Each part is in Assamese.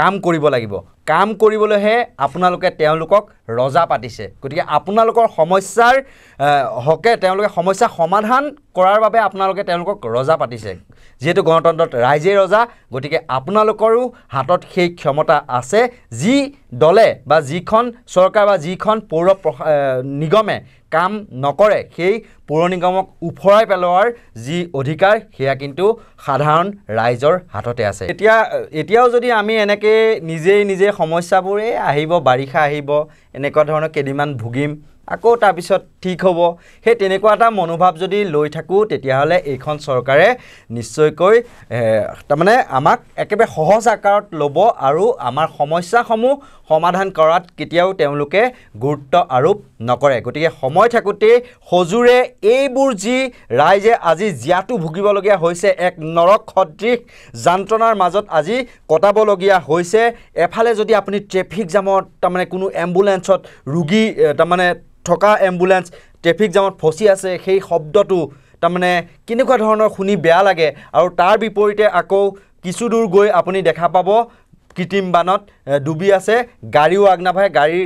কাম কৰিব লাগিব কাম কৰিবলৈহে আপোনালোকে তেওঁলোকক ৰজা পাতিছে গতিকে আপোনালোকৰ সমস্যাৰ হকে তেওঁলোকে সমস্যা সমাধান কৰাৰ বাবে আপোনালোকে তেওঁলোকক ৰজা পাতিছে যেহেতু গণতন্ত্ৰত ৰাইজে ৰজা গতিকে আপোনালোকৰো হাতত সেই ক্ষমতা আছে যি দলে বা যিখন চৰকাৰ বা যিখন পৌৰ নিগমে কাম নকৰে সেই পৌৰ নিগমক উফৰাই পেলোৱাৰ যি অধিকাৰ সেয়া কিন্তু সাধাৰণ ৰাইজৰ হাততে আছে এতিয়াও যদি আমি এনেকৈ নিজে সমস্যাবোৰে আহিব বাৰিষা আহিব এনেকুৱা ধৰণৰ কেইদিনমান ভুগিম আকৌ তাৰপিছত ঠিক হ'ব সেই তেনেকুৱা এটা মনোভাৱ যদি লৈ থাকোঁ তেতিয়াহ'লে এইখন চৰকাৰে নিশ্চয়কৈ তাৰমানে আমাক একেবাৰে সহজ আকাৰত ল'ব আৰু আমাৰ সমস্যাসমূহ সমাধান কৰাত কেতিয়াও তেওঁলোকে গুৰুত্ব আৰোপ নকৰে গতিকে সময় থাকোঁতে সজোৰে এইবোৰ যি ৰাইজে আজি জিয়াটো ভুগিবলগীয়া হৈছে এক নৰক সদৃশ যন্ত্ৰণাৰ মাজত আজি কটাবলগীয়া হৈছে এফালে যদি আপুনি ট্ৰেফিক জামত তাৰমানে কোনো এম্বুলেন্সত ৰোগী তাৰমানে থকা এম্বুলেন্স ট্ৰেফিক জামত ফচি আছে সেই শব্দটো তাৰমানে কেনেকুৱা ধৰণৰ শুনি বেয়া লাগে আৰু তাৰ বিপৰীতে আকৌ কিছু দূৰ গৈ আপুনি দেখা পাব কৃত্ৰিম বানত ডুবি আছে গাড়ীও আগনাভায় গাড়ীৰ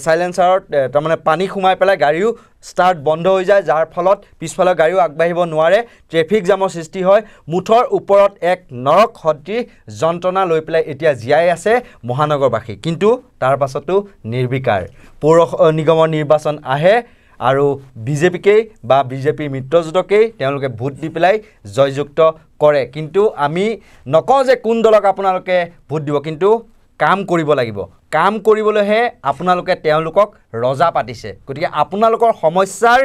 সাইলেন্সাৰত তাৰমানে পানী সোমাই পেলাই গাড়ীও ষ্টাৰ্ট বন্ধ হৈ যায় যাৰ ফলত পিছফালৰ গাড়ীও আগবাঢ়িব নোৱাৰে ট্ৰেফিক জামৰ সৃষ্টি হয় মুঠৰ ওপৰত এক নৰক সদৃশ যন্ত্ৰণা লৈ পেলাই এতিয়া জীয়াই আছে মহানগৰবাসী কিন্তু তাৰ পাছতো নিৰ্বিকাৰ পৌৰ নিগমৰ নিৰ্বাচন আহে আৰু বিজেপিকেই বা বিজেপিৰ মিত্ৰজোঁটকেই তেওঁলোকে ভোট দি পেলাই জয়যুক্ত কৰে কিন্তু আমি নকওঁ যে কোন দলক আপোনালোকে ভোট দিব কিন্তু কাম কৰিব লাগিব কাম কৰিবলৈহে আপোনালোকে তেওঁলোকক ৰজা পাতিছে গতিকে আপোনালোকৰ সমস্যাৰ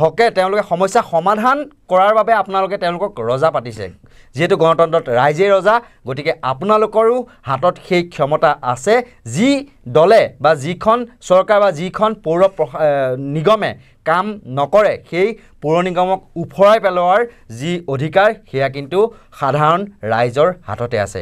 হকে তেওঁলোকে সমস্যা সমাধান কৰাৰ বাবে আপোনালোকে তেওঁলোকক ৰজা পাতিছে যেহেতু গণতন্ত্ৰত ৰাইজে ৰজা গতিকে আপোনালোকৰো হাতত সেই ক্ষমতা আছে যি দলে বা যিখন চৰকাৰ বা যিখন পৌৰ নিগমে কাম নকৰে সেই পৌৰ নিগমক উফৰাই পেলোৱাৰ যি অধিকাৰ সেয়া কিন্তু সাধাৰণ ৰাইজৰ হাততে আছে